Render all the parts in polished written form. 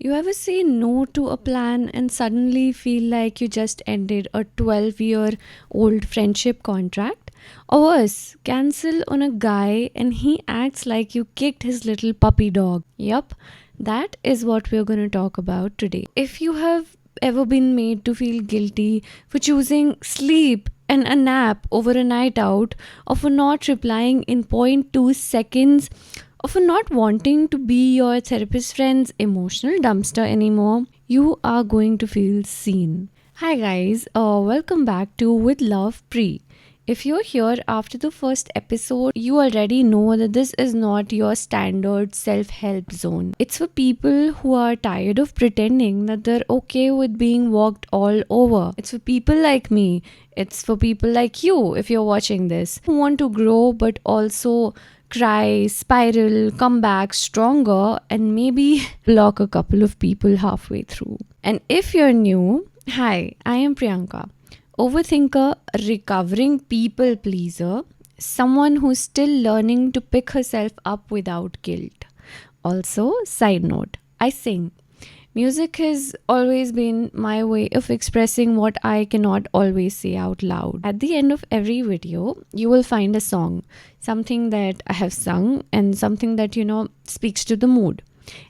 You ever say no to a plan and suddenly feel like you just ended a 12-year-old friendship contract? Or worse, cancel on a guy and he acts like you kicked his little puppy dog. Yup, that is what we're going to talk about today. If you have ever been made to feel guilty for choosing sleep and a nap over a night out, or for not replying in point 0.2 seconds, or for not wanting to be your therapist friend's emotional dumpster anymore, you are going to feel seen. Hi guys, welcome back to With Love Pre. If you're here after the first episode, you already know that this is not your standard self help zone. It's for people who are tired of pretending that they're okay with being walked all over. It's for people like me. It's for people like you, if you're watching this, who want to grow but also cry, spiral, come back stronger, and maybe block a couple of people halfway through. And if you're new, hi, I am Priyanka, overthinker, recovering people pleaser, someone who's still learning to pick herself up without guilt. Also, side note, I sing. Music has always been my way of expressing what I cannot always say out loud. At the end of every video, you will find a song, something that I have sung and something that, speaks to the mood.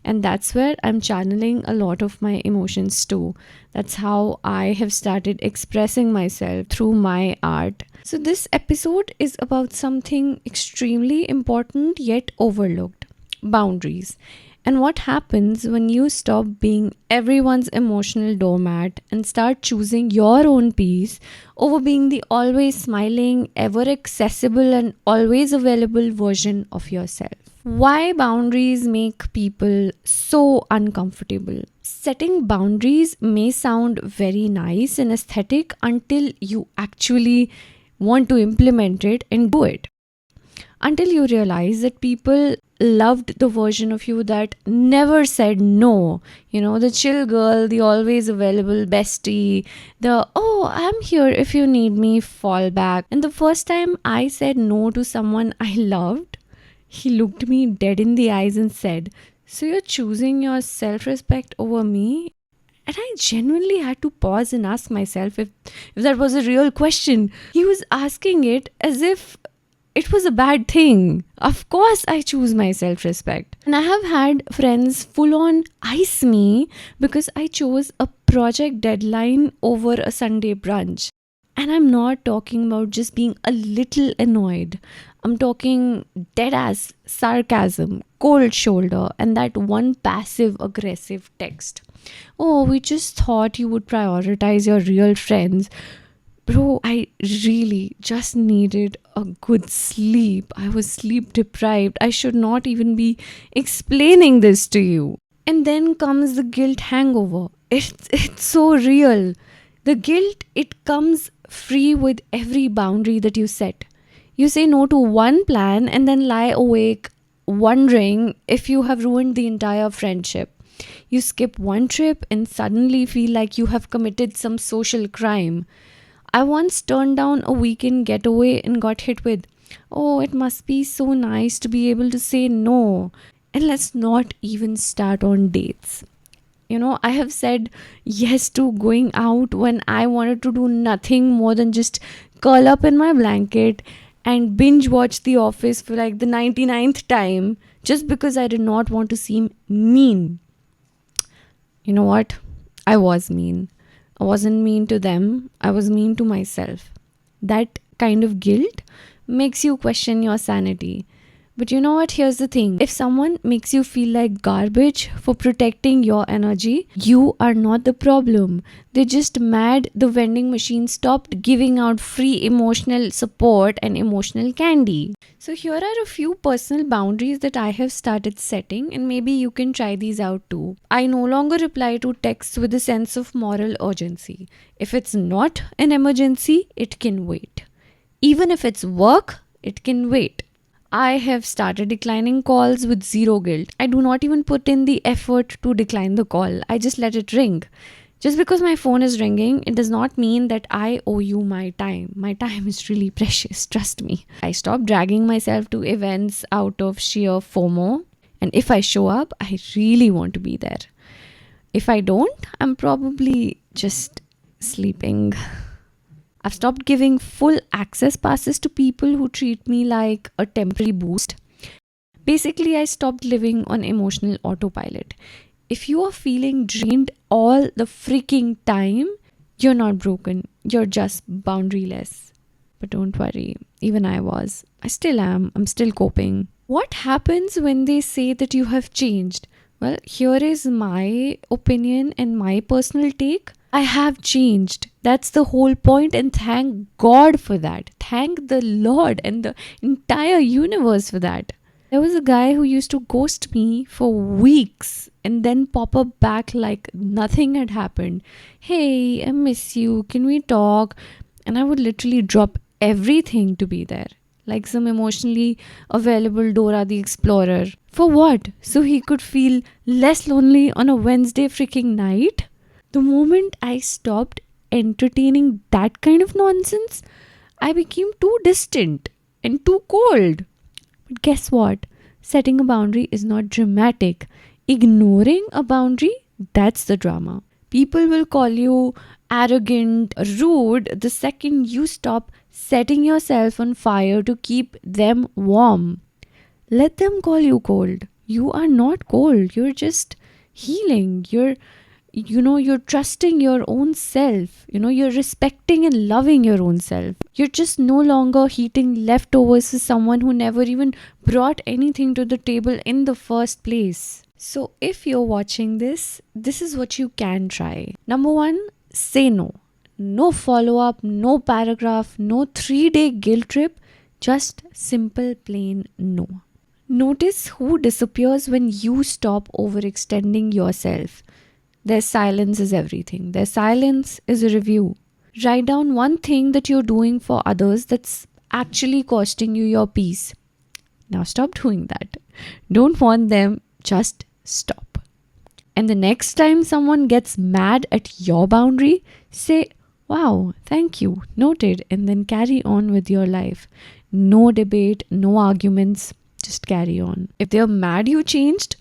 And that's where I'm channeling a lot of my emotions too. That's how I have started expressing myself through my art. So this episode is about something extremely important yet overlooked: boundaries. And what happens when you stop being everyone's emotional doormat and start choosing your own peace over being the always smiling, ever accessible, and always available version of yourself. Why boundaries make people so uncomfortable? Setting boundaries may sound very nice and aesthetic until you actually want to implement it and do it. Until you realize that people loved the version of you that never said no. The chill girl, the always available bestie, the oh, I'm here if you need me fallback. And the first time I said no to someone I loved, he looked me dead in the eyes and said, "So you're choosing your self-respect over me?" And I genuinely had to pause and ask myself if that was a real question. He was asking it as if it was a bad thing. Of course, I choose my self respect. And I have had friends full on ice me because I chose a project deadline over a Sunday brunch. And I'm not talking about just being a little annoyed. I'm talking dead ass sarcasm, cold shoulder, and that one passive aggressive text. "Oh, we just thought you would prioritize your real friends." Bro, I really just needed a good sleep. I was sleep deprived. I should not even be explaining this to you. And then comes the guilt hangover. It's so real. The guilt, it comes free with every boundary that you set. You say no to one plan and then lie awake wondering if you have ruined the entire friendship. You skip one trip and suddenly feel like you have committed some social crime. I once turned down a weekend getaway and got hit with, "Oh, it must be so nice to be able to say no." And let's not even start on dates. I have said yes to going out when I wanted to do nothing more than just curl up in my blanket and binge watch The Office for like the 99th time just because I did not want to seem mean. You know what? I was mean. I wasn't mean to them. I was mean to myself. That kind of guilt makes you question your sanity. But you know what? Here's the thing. If someone makes you feel like garbage for protecting your energy, you are not the problem. They're just mad the vending machine stopped giving out free emotional support and emotional candy. So here are a few personal boundaries that I have started setting, and maybe you can try these out too. I no longer reply to texts with a sense of moral urgency. If it's not an emergency, it can wait. Even if it's work, it can wait. I have started declining calls with zero guilt. I do not even put in the effort to decline the call. I just let it ring. Just because my phone is ringing, it does not mean that I owe you my time. My time is really precious, trust me. I stop dragging myself to events out of sheer FOMO. And if I show up, I really want to be there. If I don't, I'm probably just sleeping. I've stopped giving full access passes to people who treat me like a temporary boost. Basically, I stopped living on emotional autopilot. If you are feeling drained all the freaking time, you're not broken. You're just boundaryless. But don't worry, even I was. I still am. I'm still coping. What happens when they say that you have changed? Well, here is my opinion and my personal take. I have changed. That's the whole point, and thank God for that. Thank the Lord and the entire universe for that. There was a guy who used to ghost me for weeks and then pop up back like nothing had happened. Hey, I miss you. Can we talk? And I would literally drop everything to be there. Like some emotionally available Dora the Explorer. For what? So he could feel less lonely on a Wednesday freaking night? The moment I stopped entertaining that kind of nonsense, I became too distant and too cold. But guess what? Setting a boundary is not dramatic. Ignoring a boundary, that's the drama. People will call you arrogant, rude the second you stop setting yourself on fire to keep them warm. Let them call you cold. You are not cold. You're just healing. You're trusting your own self. You're respecting and loving your own self. You're just no longer heating leftovers for someone who never even brought anything to the table in the first place. So if you're watching this is what you can try. Number 1, say no. No follow up, no paragraph, no 3-day guilt trip, just simple plain no. Notice who disappears when you stop overextending yourself. Their silence is everything. Their silence is a review. Write down one thing that you're doing for others that's actually costing you your peace. Now stop doing that. Don't want them, just stop. And the next time someone gets mad at your boundary, say, wow, thank you, noted, and then carry on with your life. No debate, no arguments, just carry on. If they're mad you changed,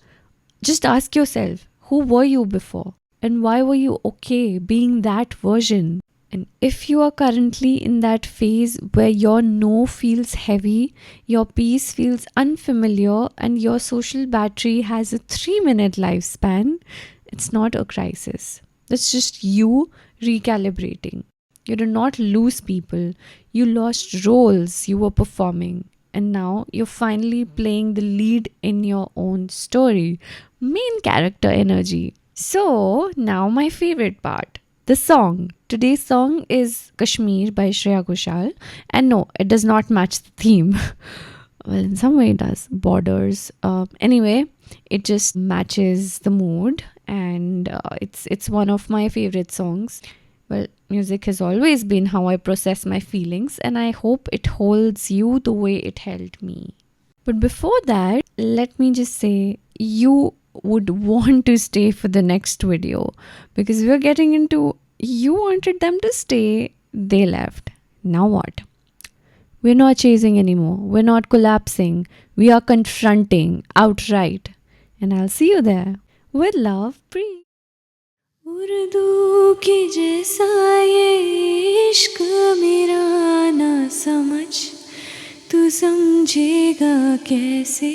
just ask yourself, who were you before? And why were you okay being that version? And if you are currently in that phase where your no feels heavy, your peace feels unfamiliar, and your social battery has a 3-minute lifespan, it's not a crisis. That's just you recalibrating. You did not lose people. You lost roles you were performing. And now you're finally playing the lead in your own story. Main character energy. So, now my favorite part. The song. Today's song is Kashmir by Shreya Ghoshal. And no, it does not match the theme. Well, in some way it does. Borders. Anyway, it just matches the mood. And it's one of my favorite songs. Well, music has always been how I process my feelings. And I hope it holds you the way it held me. But before that, let me just say, you would want to stay for the next video, because we're getting into you wanted them to stay, they left. Now what? We're not chasing anymore. We're not collapsing. We are confronting outright. And I'll see you there. With love, Pri. Urdu की जैसा ये इश्क मेरा ना समझ तू समझेगा कैसे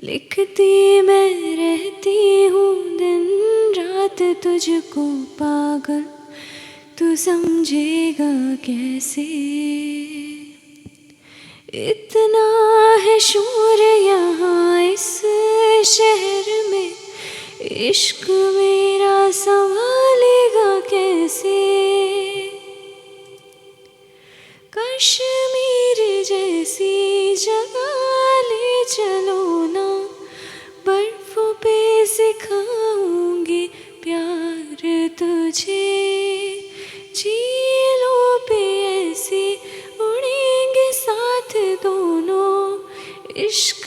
लिखती मैं रहती हूँ दिन रात तुझको पागल तू समझेगा कैसे इतना है शोर यहाँ इस शहर में इश्क मेरा संभालेगा कैसे कश्मीर जैसी जगह ले चलो ना बर्फों पे सिखाऊंगी प्यार तुझे झीलों पे ऐसे उड़ेंगे साथ दोनों इश्क